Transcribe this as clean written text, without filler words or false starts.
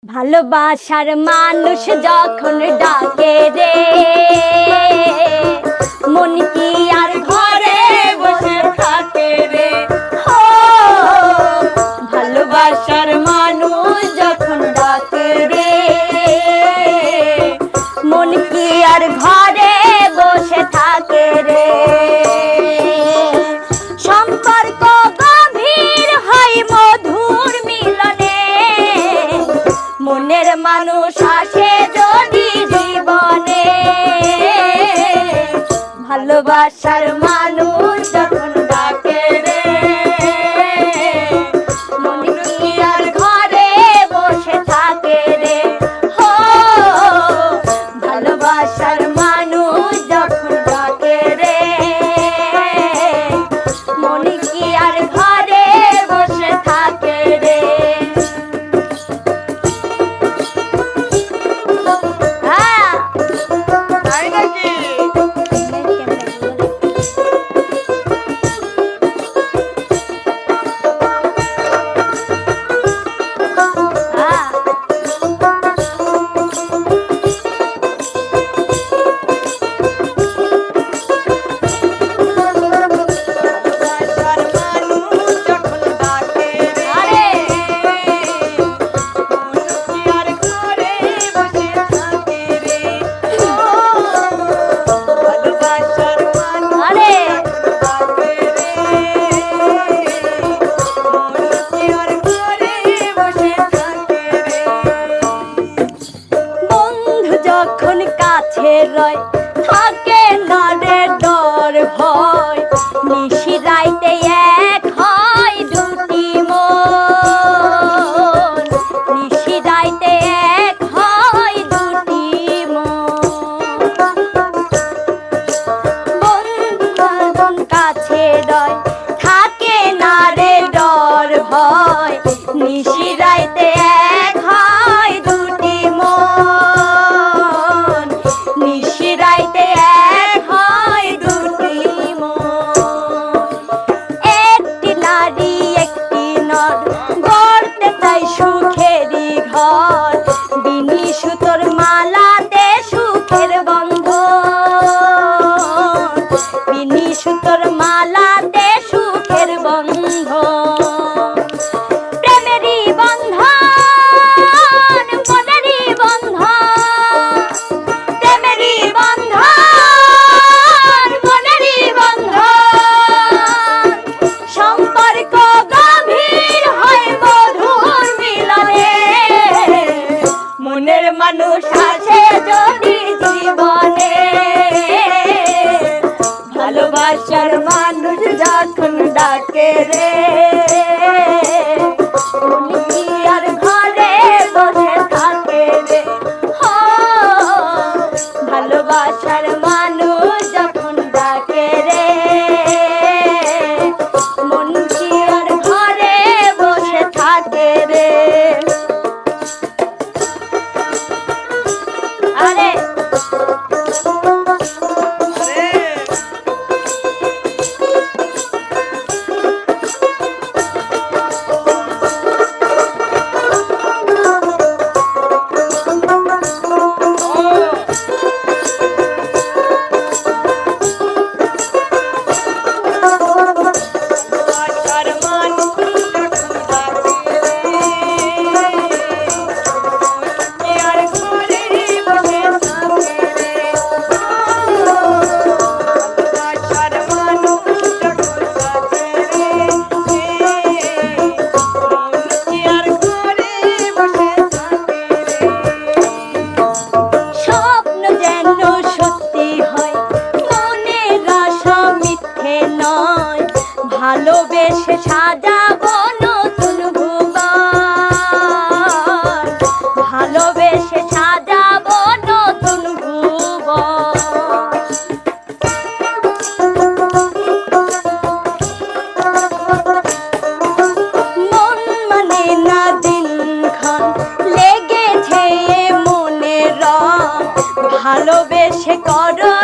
ভালোবাসার মানুষ যখন ডাকে রে মন কি আর ঘরে বসে থাকে রে। ও ভালোবাসার মানুষ যখন ডাকে রে মন কি আর ঘরে বসে থাকে রে। সম্পর্ক গভীর হয় মধুর মিলনে, মনের মানুষ আসে যদি জীবনে। ভালোবাসার মানুষ যখন ডাকে রে মন কি আর ঘরে বসে থাকে রে। ও ভালোবাসার মানুষ যখন ডাকে রে মন কি আর ঘরে বসে থাকে রে। যখন কাছে রয় থাকে না রে ডর ভয়, নিশি রাইতে এক হয় দুটি মন, নিশি রাইতে এক হয় দুটি মন। বন্ধু কাছে রয় থাকে না রে ডর ভয়, নিশি রাইতে এক হয় দুটি মন, নিশিরাইতে এক হয় দুটি মন। একটি নারী একটি নর গড়তে চাই সুখেরই ঘর, বিনি সুতোর মালাতে সুখের বন্ধন, বিনি সুতোর মালাতে সুখের বন্ধন। প্রেমেরই বন্ধন মনেরই বন্ধন, প্রেমেরই বন্ধন মনেরই বন্ধন। সম্পর্ক গভীর হয় মধুর মিলনে, মনের মানুষ আসে যদি জীবনে। ভালোবাসার মানুষ যখন ডাকে রে মন কি আর ঘরে বসে থাকে রে। ও ভালোবাসার মানুষ যখন ডাকে রে মন কি আর ঘরে বসে থাকে রে। আরে ভালোবেসে সাজাবো নতুন ভুবন, ভালোবেসে সাজাবো নতুন ভুবন। মন মানে না দিনক্ষণ লেগেছে মনে রং, ভালোবেসে করো